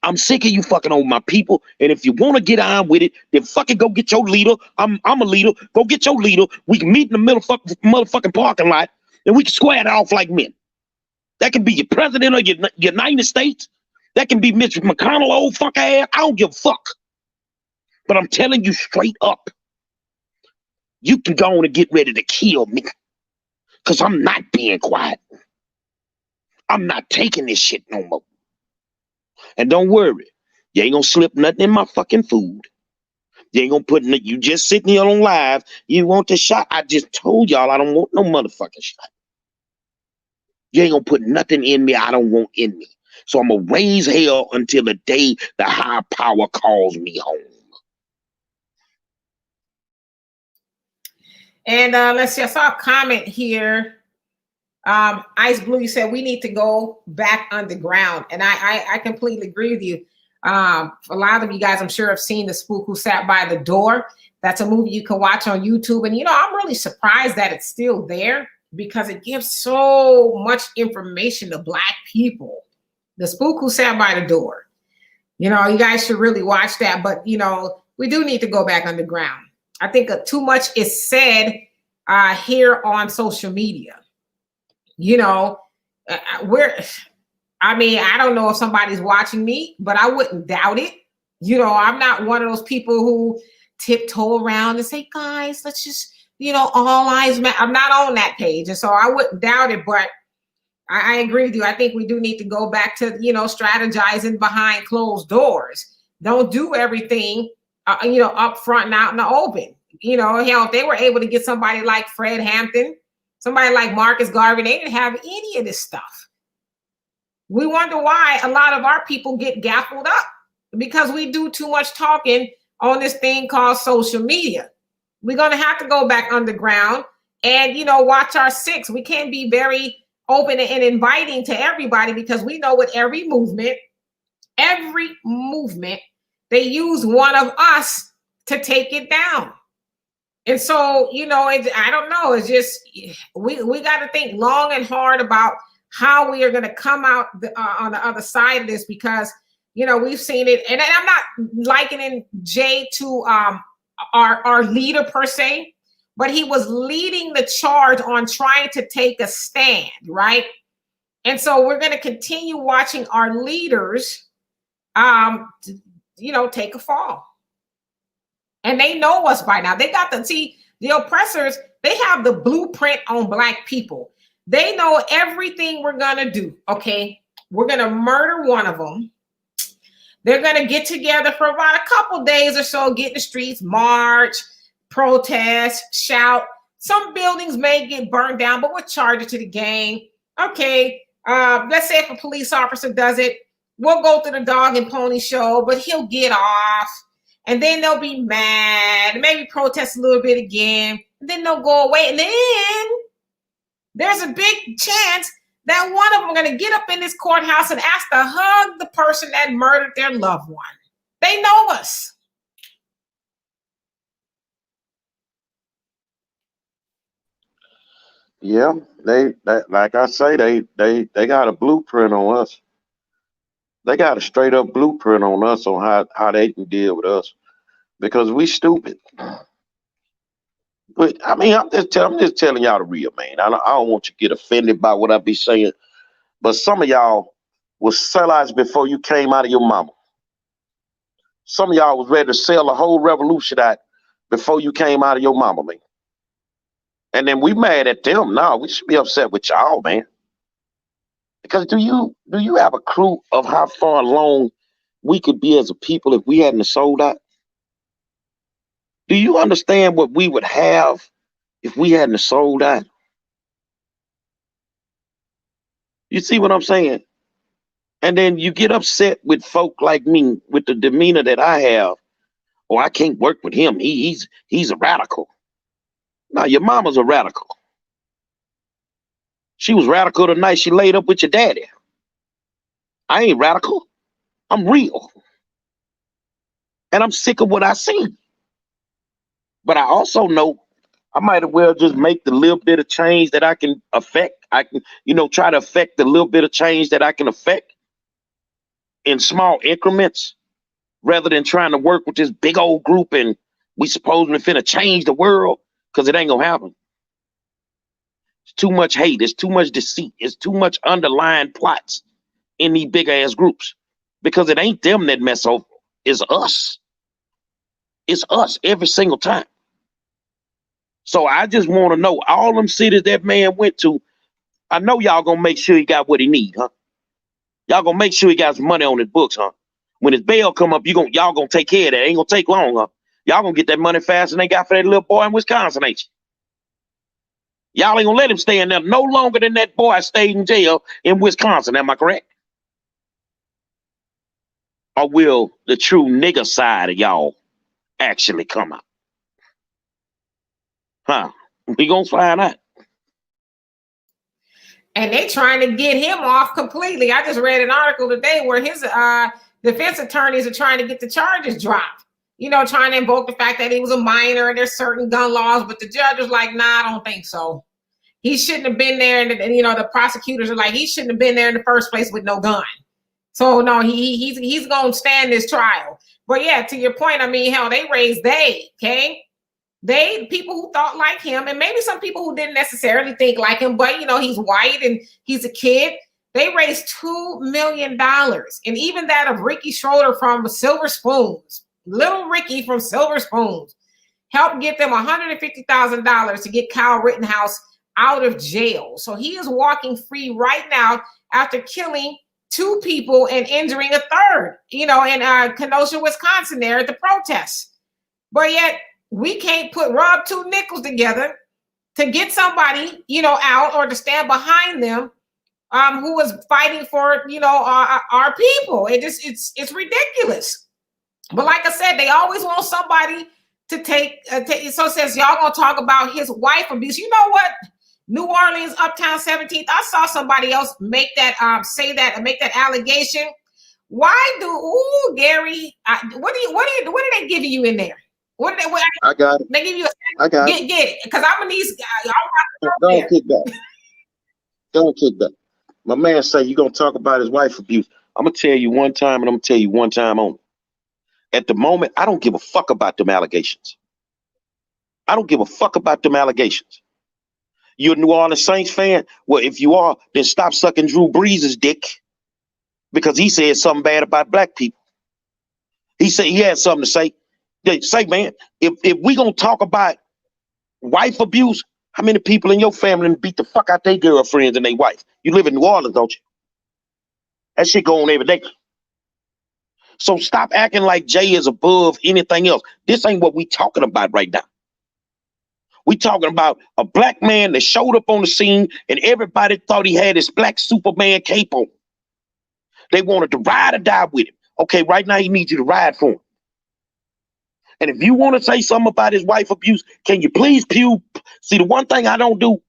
Speaker 1: I'm sick of you fucking over my people. And if you want to get on with it, then fucking go get your leader. I'm a leader. Go get your leader. We can meet in the middle motherfucking parking lot and we can square it off like men. That can be your president of your United States. That can be Mitch McConnell, old fuck ass. I don't give a fuck. But I'm telling you straight up, you can go on and get ready to kill me. Because I'm not being quiet. I'm not taking this shit no more. And don't worry, you ain't gonna slip nothing in my fucking food. You ain't gonna put you just sitting here on live. You want the shot? I just told y'all I don't want no motherfucking shot. You ain't gonna put nothing in me I don't want in me. So I'm gonna raise hell until the day the high power calls me home.
Speaker 2: And let's see, I saw a comment here. Ice Blue, you said we need to go back underground. And I completely agree with you. A lot of you guys, I'm sure, have seen The Spook Who Sat by the Door. That's a movie you can watch on YouTube. And, you know, I'm really surprised that it's still there because it gives so much information to Black people. The Spook Who Sat by the Door. You know, you guys should really watch that. But, you know, we do need to go back underground. I think too much is said here on social media. You know, I mean, I don't know if somebody's watching me, but I wouldn't doubt it. You know, I'm not one of those people who tiptoe around and say, guys, let's just, you know, all eyes matter. I'm not on that page. And so I wouldn't doubt it, but I agree with you. I think we do need to go back to, you know, strategizing behind closed doors. Don't do everything, you know, up front and out in the open. You know, hell, if they were able to get somebody like Fred Hampton, somebody like Marcus Garvey, they didn't have any of this stuff. We wonder why a lot of our people get gaffled up because we do too much talking on this thing called social media. We're going to have to go back underground and, you know, watch our six. We can't be very open and inviting to everybody because we know with every movement, they use one of us to take it down. And so, you know, I don't know. It's just we got to think long and hard about how we are going to come out on the other side of this because, you know, we've seen it. And I'm not likening Jay to our leader per se. but he was leading the charge on trying to take a stand, right? And so we're going to continue watching our leaders, take a fall. And they know us by now. They got the oppressors, they have the blueprint on Black people. They know everything we're going to do, okay? We're going to murder one of them. They're going to get together for about a couple days or so, get in the streets, march, protest, shout. Some buildings may get burned down, but we'll charge it to the gang. Okay, let's say if a police officer does it, we'll go through the dog and pony show, but he'll get off. And then they'll be mad, maybe protest a little bit again. And then they'll go away. And then there's a big chance that one of them are going to get up in this courthouse and ask to hug the person that murdered their loved one. They know us.
Speaker 1: Yeah, they like I say, they got a blueprint on us. They got a straight up blueprint on us on how they can deal with us because we stupid. But I mean, I'm just telling y'all the real, man. I don't want you to get offended by what I be saying, but some of y'all was sellouts before you came out of your mama. Some of y'all was ready to sell the whole revolution out before you came out of your mama, man. And then we mad at them. No, we should be upset with y'all, man. Because do you have a clue of how far along we could be as a people if we hadn't sold out? Do you understand what we would have if we hadn't sold out? You see what I'm saying? And then you get upset with folk like me with the demeanor that I have. Oh, I can't work with him. He's a radical. Now your mama's a radical. She was radical the night she laid up with your daddy. I ain't radical. I'm real. And I'm sick of what I see. But I also know I might as well just make the little bit of change that I can affect. I can, try to affect the little bit of change that I can affect in small increments rather than trying to work with this big old group and we supposedly finna change the world because it ain't gonna happen. It's too much hate. It's too much deceit. It's too much underlying plots in these big ass groups because it ain't them that mess over. It's us. It's us every single time. So I just want to know all them cities that man went to. I know y'all gonna make sure he got what he need, huh? Y'all gonna make sure he got some money on his books, huh? When his bail come up, y'all gonna take care of that. It ain't gonna take long, huh? Y'all gonna get that money faster than they got for that little boy in Wisconsin, ain't you? Y'all ain't gonna let him stay in there no longer than that boy stayed in jail in Wisconsin. Am I correct? Or will the true nigger side of y'all actually come out? Huh? We gonna find out.
Speaker 2: And they trying to get him off completely. I just read an article today where his defense attorneys are trying to get the charges dropped. Trying to invoke the fact that he was a minor and there's certain gun laws, but the judge was like, nah, I don't think so. He shouldn't have been there. And the prosecutors are like, he shouldn't have been there in the first place with no gun. So no, he's going to stand this trial. But yeah, to your point, I mean, hell, they raised okay? People who thought like him, and maybe some people who didn't necessarily think like him, but he's white and he's a kid. They raised $2 million. And even that of Ricky Schroeder from Silver Spoons, little Ricky from Silver Spoons, helped get them $150,000 to get Kyle Rittenhouse out of jail. So he is walking free right now after killing 2 people and injuring a third, in Kenosha, Wisconsin, there at the protests. But yet we can't rub 2 nickels together to get somebody, out or to stand behind them who was fighting for, our people. It's ridiculous. But like I said, they always want somebody to take. So since y'all gonna talk about his wife abuse, you know what? New Orleans, Uptown 17th. I saw somebody else make that say that and make that allegation. Why do Gary? What are they giving you in there?
Speaker 1: I got it.
Speaker 2: They give you
Speaker 1: I got
Speaker 2: it. Get it because I'm gonna need.
Speaker 1: Don't kick back. Don't kick back. My man say you gonna talk about his wife abuse. I'm gonna tell you one time, and I'm gonna tell you one time only. At the moment, I don't give a fuck about them allegations. I don't give a fuck about them allegations. You're a New Orleans Saints fan? Well, if you are, then stop sucking Drew Brees' dick because he said something bad about black people. He said he had something to say. They say, man, if we gonna talk about wife abuse, how many people in your family beat the fuck out their girlfriends and their wife? You live in New Orleans, don't you? That shit go on every day. So stop acting like Jay is above anything else. This ain't what we talking about right now. We talking about a black man that showed up on the scene and everybody thought he had his black Superman cape on. They wanted to ride or die with him. Okay, right now he needs you to ride for him. And if you want to say something about his wife abuse, can you please see the one thing I don't do,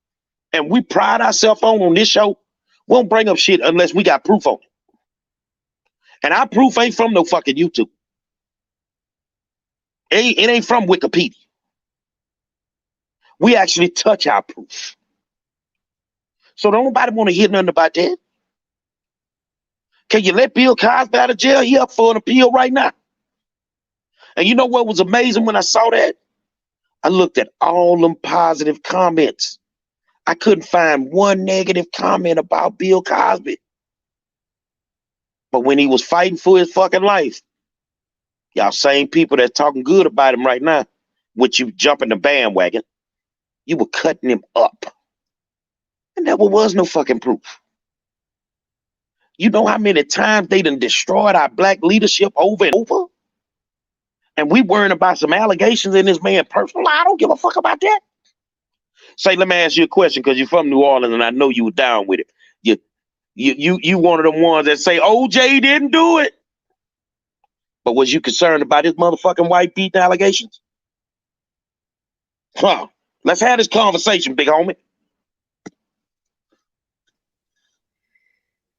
Speaker 1: and we pride ourselves on this show, we don't bring up shit unless we got proof on it. And our proof ain't from no fucking YouTube. It ain't from Wikipedia. We actually touch our proof. So don't nobody want to hear nothing about that. Can you let Bill Cosby out of jail? He up for an appeal right now. And you know what was amazing when I saw that? I looked at all them positive comments. I couldn't find one negative comment about Bill Cosby. But when he was fighting for his fucking life, y'all same people that's talking good about him right now, which you jumping the bandwagon, you were cutting him up. And there was no fucking proof. You know how many times they done destroyed our black leadership over and over? And we worrying about some allegations in this man's personal life. I don't give a fuck about that. Say, let me ask you a question, because you're from New Orleans and I know you were down with it. You one of them ones that say OJ didn't do it. But was you concerned about his motherfucking white beating allegations? Huh. Let's have this conversation, big homie.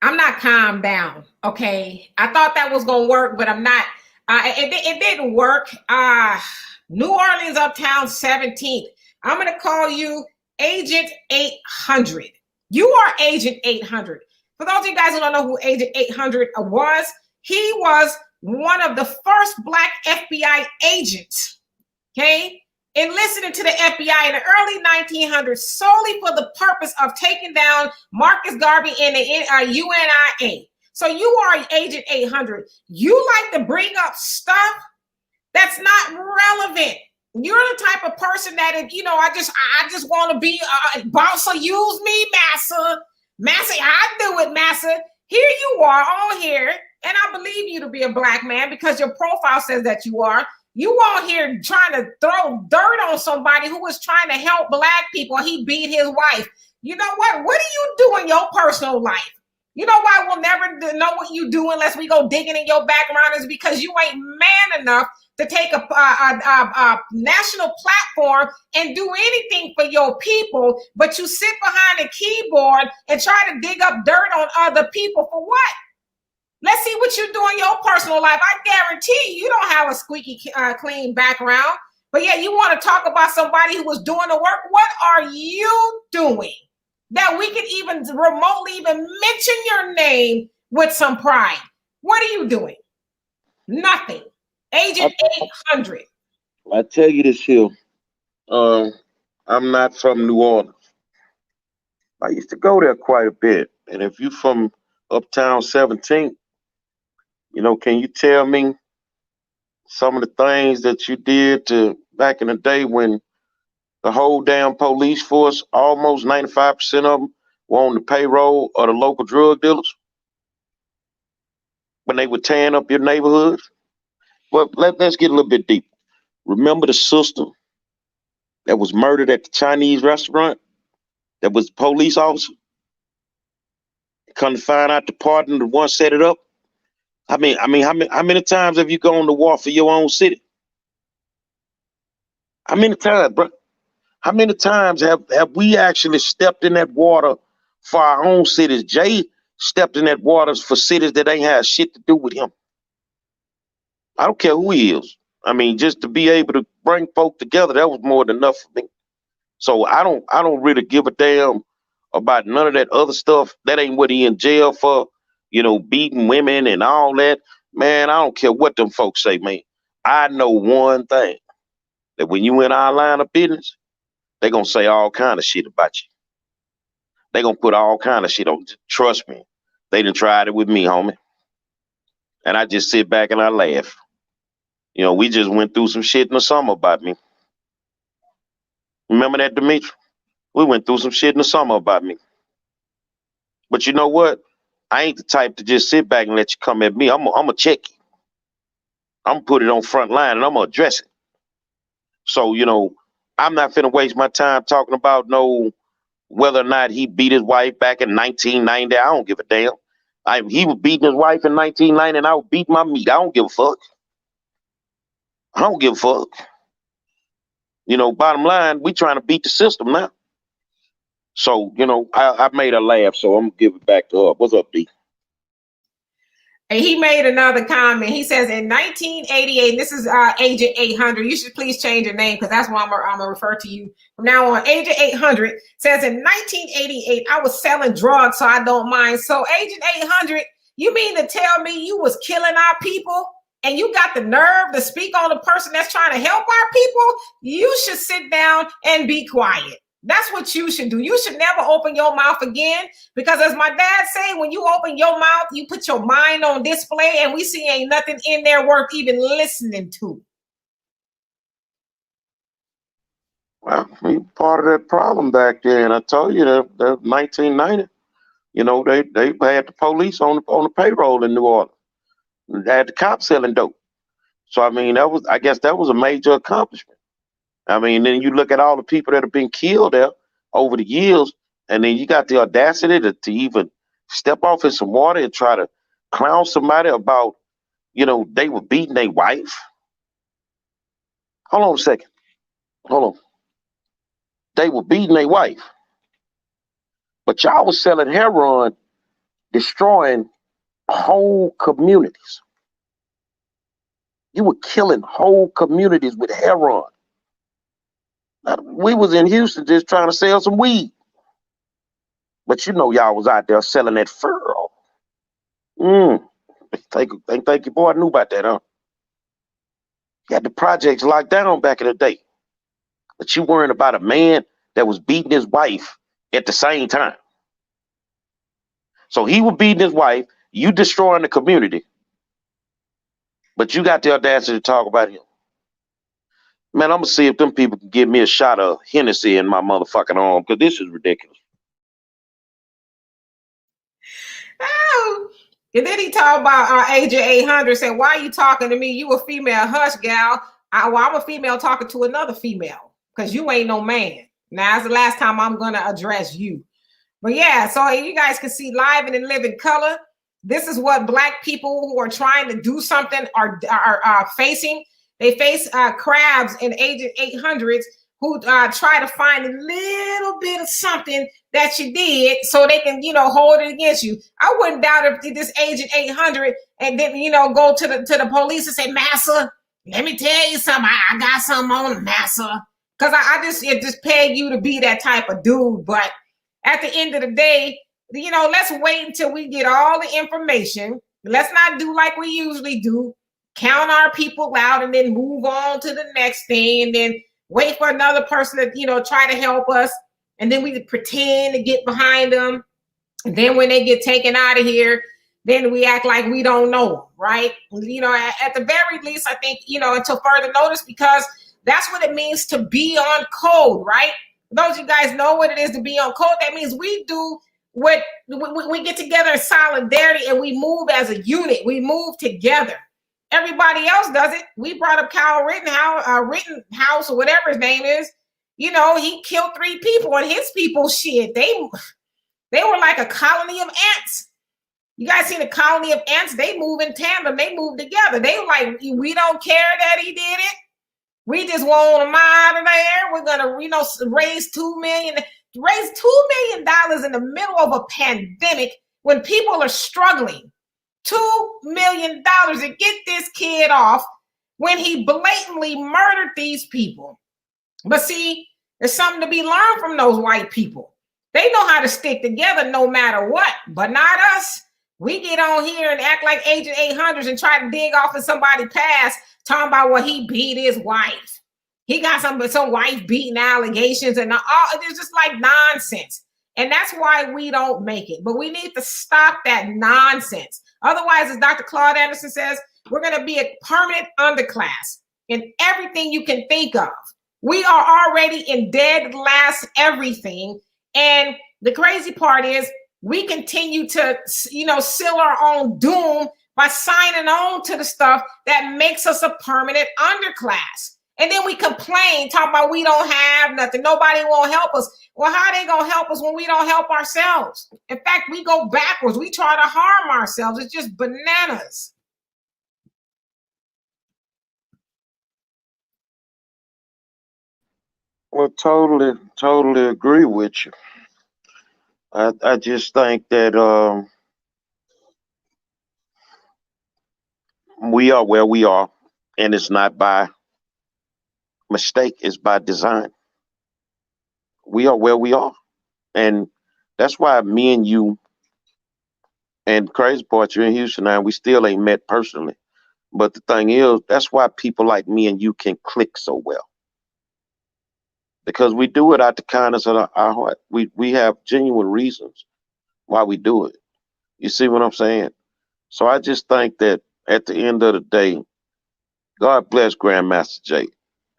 Speaker 2: I'm not calmed down, okay? I thought that was going to work, but I'm not. It didn't work. New Orleans Uptown 17th. I'm going to call you Agent 800. You are Agent 800. For those of you guys who don't know who Agent 800 was, he was one of the first black FBI agents, okay? Enlisted into the FBI in the early 1900s solely for the purpose of taking down Marcus Garvey and the UNIA. So you are Agent 800. You like to bring up stuff that's not relevant. You're the type of person that, if, you know, I just want to be boss, use me, Massa. Massa, I do it, Massa. Here you are on here, and I believe you to be a black man because your profile says that you are. You on here trying to throw dirt on somebody who was trying to help black people. He beat his wife. You know what? What do you do in your personal life? You know why we'll never know what you do unless we go digging in your background is because you ain't man enough to take a national platform and do anything for your people, but you sit behind a keyboard and try to dig up dirt on other people for what? Let's see what you do in your personal life. I guarantee you don't have a squeaky clean background, but yeah, you want to talk about somebody who was doing the work. What are you doing that we can even remotely even mention your name with some pride? What are you doing? Nothing. Agent 800.
Speaker 1: I tell you this here. I'm not from New Orleans. I used to go there quite a bit. And if you from Uptown 17th, you know, can you tell me some of the things that you did to back in the day when the whole damn police force, almost 95% of them, were on the payroll of the local drug dealers? When they were tearing up your neighborhoods? Well, let's get a little bit deeper. Remember the sister that was murdered at the Chinese restaurant? That was the police officer? Come to find out the partner, the one set it up? How many times have you gone to war for your own city? How many times, bro? How many times have we actually stepped in that water for our own cities? Jay stepped in that water for cities that ain't had shit to do with him. I don't care who he is. I mean, just to be able to bring folk together, that was more than enough for me. So I don't really give a damn about none of that other stuff. That ain't what he in jail for. You know, beating women and all that. Man, I don't care what them folks say, man. I know one thing. that when you in our line of business, they gonna say all kind of shit about you. They gonna put all kind of shit on. Trust me, they done tried it with me, homie. And I just sit back and I laugh. You know, we just went through some shit in the summer about me. Remember that, Dimitri? We went through some shit in the summer about me. But you know what? I ain't the type to just sit back and let you come at me. I'm gonna check you. I'm gonna put it on front line and I'm gonna address it. So, you know, I'm not finna waste my time talking about whether or not he beat his wife back in 1990. I don't give a damn. He was beating his wife in 1990 and I would beat my meat. I don't give a fuck. I don't give a fuck. You know, bottom line, we trying to beat the system now. So, you know, I made her laugh, so I'm gonna give it back to her. What's up, D?
Speaker 2: And he made another comment. He says in 1988, this is Agent 800. You should please change your name because that's why I'm gonna refer to you from now on. Agent 800 says in 1988, I was selling drugs, so I don't mind. So Agent 800, you mean to tell me you was killing our people and you got the nerve to speak on the person that's trying to help our people? You should sit down and be quiet. That's what you should do. You should never open your mouth again because as my dad say, when you open your mouth, you put your mind on display and we see ain't nothing in there worth even listening to.
Speaker 1: Well, we part of that problem back then. I told you that 1990, you know, they had the police on the payroll in New Orleans. They had the cops selling dope. So, I mean, I guess that was a major accomplishment. I mean, then you look at all the people that have been killed there over the years, and then you got the audacity to even step off in some water and try to clown somebody about, you know, they were beating their wife. Hold on a second. Hold on. They were beating their wife. But y'all was selling heroin, destroying whole communities. You were killing whole communities with heroin. We was in Houston just trying to sell some weed. But you know y'all was out there selling that furrow. Thank you, boy. I knew about that, huh? You had the projects locked down back in the day. But you worrying about a man that was beating his wife at the same time. So he was beating his wife, you destroying the community. But you got the audacity to talk about him. Man, I'm gonna see if them people can give me a shot of Hennessy in my motherfucking arm, because this is ridiculous.
Speaker 2: Oh. And then he talked about Agent 800, said, why are you talking to me? You a female, hush, gal. I'm a female talking to another female, because you ain't no man. Now, that's the last time I'm gonna address you. But yeah, so you guys can see live and in living color. This is what Black people who are trying to do something are facing. They face crabs and Agent 800s who try to find a little bit of something that you did so they can, you know, hold it against you. I wouldn't doubt if this Agent 800 and then, you know, go to the police and say, Massa, let me tell you something. I got something on Massa. Because it just peg you to be that type of dude. But at the end of the day, you know, let's wait until we get all the information. Let's not do like we usually do. Count our people out and then move on to the next thing and then wait for another person to, you know, try to help us. And then we pretend to get behind them. And then when they get taken out of here, then we act like we don't know, right? You know, at the very least, I think, you know, until further notice, because that's what it means to be on code, right? Those of you guys know what it is to be on code. That means we do what we get together in solidarity and we move as a unit. We move together. Everybody else does it. We brought up Kyle Rittenhouse or whatever his name is. You know, he killed 3 people and his people, shit, they were like a colony of ants. You guys seen a colony of ants? They move in tandem. They move together. They were like, we don't care that he did it. We just want him out of there. We're gonna, you know, raise $2 million in the middle of a pandemic when people are struggling. $2 million to get this kid off when he blatantly murdered these people. But see, there's something to be learned from those white people. They know how to stick together no matter what, but not us. We get on here and act like Agent 800s and try to dig off in somebody's past, talking about what he beat his wife. He got some wife beating allegations and all. It's just like nonsense. And that's why we don't make it. But we need to stop that nonsense. Otherwise, as Dr. Claude Anderson says, we're going to be a permanent underclass in everything you can think of. We are already in dead last everything. And the crazy part is we continue to, seal our own doom by signing on to the stuff that makes us a permanent underclass. And then we complain, talk about we don't have nothing. Nobody won't help us. Well, how are they going to help us when we don't help ourselves? In fact, we go backwards. We try to harm ourselves. It's just bananas.
Speaker 1: Well, totally agree with you. I just think that we are where we are, and it's not by mistake, it's by design. We are where we are. And that's why me and you and crazy part, you're in Houston now, we still ain't met personally. But the thing is, that's why people like me and you can click so well. Because we do it out the kindness of our heart. We have genuine reasons why we do it. You see what I'm saying? So I just think that at the end of the day, God bless Grandmaster Jay.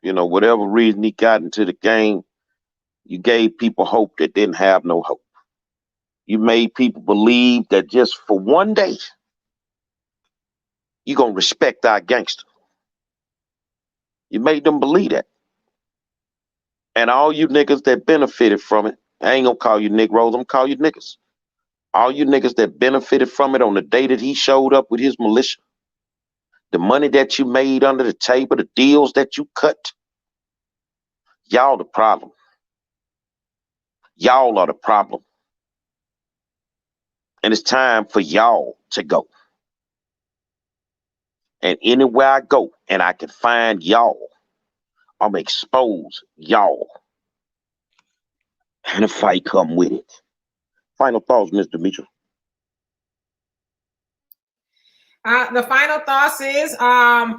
Speaker 1: Whatever reason he got into the game, you gave people hope that didn't have no hope. You made people believe that just for one day, you're going to respect our gangster. You made them believe that. And all you niggas that benefited from it, I ain't going to call you Negroes, I'm going to call you niggas. All you niggas that benefited from it on the day that he showed up with his militia, the money that you made under the table, the deals that you cut, y'all the problem. Y'all are the problem. And it's time for y'all to go. And anywhere I go and I can find y'all, I'm going to expose y'all. And the fight come with it. Final thoughts, Mr. Demetrius.
Speaker 2: The final thoughts is,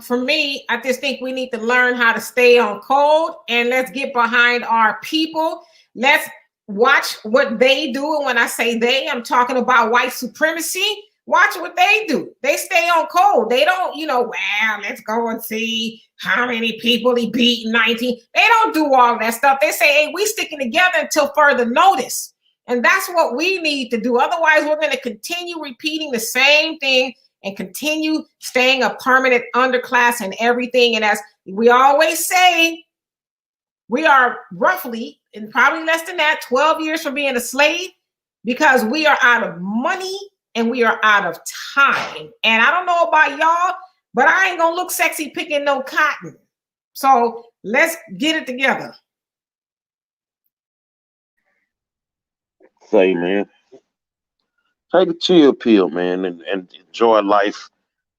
Speaker 2: for me, I just think we need to learn how to stay on code, and let's get behind our people. Let's watch what they do. And when I say they, I'm talking about white supremacy. Watch what they do. They stay on code. They don't, well, let's go and see how many people he beat in 19. They don't do all that stuff. They say, hey, we sticking together until further notice. And that's what we need to do. Otherwise, we're going to continue repeating the same thing and continue staying a permanent underclass and everything. And as we always say, we are roughly, and probably less than that, 12 years from being a slave, because we are out of money and we are out of time. And I don't know about y'all, but I ain't gonna look sexy picking no cotton. So let's get it together.
Speaker 1: Say, man, take a chill pill, man, and enjoy life.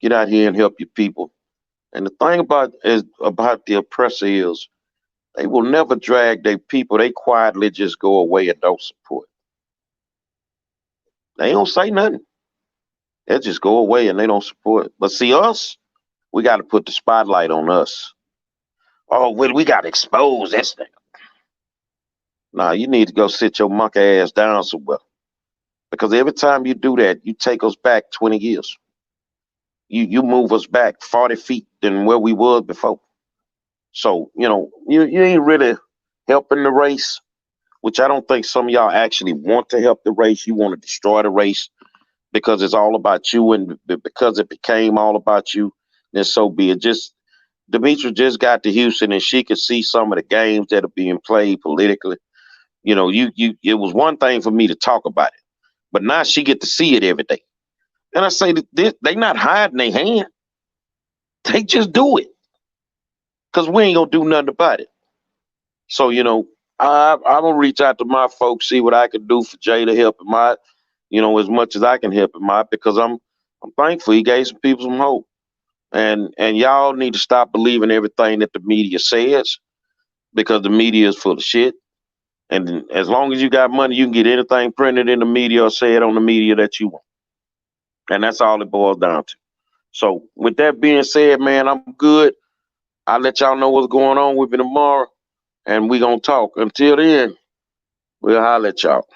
Speaker 1: Get out here and help your people. And the thing about the oppressor is they will never drag their people. They quietly just go away and don't support. They don't say nothing. They just go away and they don't support. But see, us, we got to put the spotlight on us. Oh, well, we got to expose this thing. Nah, you need to go sit your monkey ass down somewhere. Because every time you do that, you take us back 20 years. You move us back 40 feet than where we were before. So, you ain't really helping the race, which I don't think some of y'all actually want to help the race. You want to destroy the race because it's all about you, and because it became all about you, then so be it. Demetra just got to Houston and she could see some of the games that are being played politically. It was one thing for me to talk about it, but now she get to see it every day. And I say that they not hiding their hand. They just do it. Because we ain't going to do nothing about it. So, I'm going to reach out to my folks, see what I can do for Jay to help him out, as much as I can help him out, because I'm thankful he gave some people some hope. And y'all need to stop believing everything that the media says, because the media is full of shit. And as long as you got money, you can get anything printed in the media or say it on the media that you want. And that's all it boils down to. So with that being said, man, I'm good. I'll let y'all know what's going on with me tomorrow, and we gonna talk. Until then, we'll holler at y'all.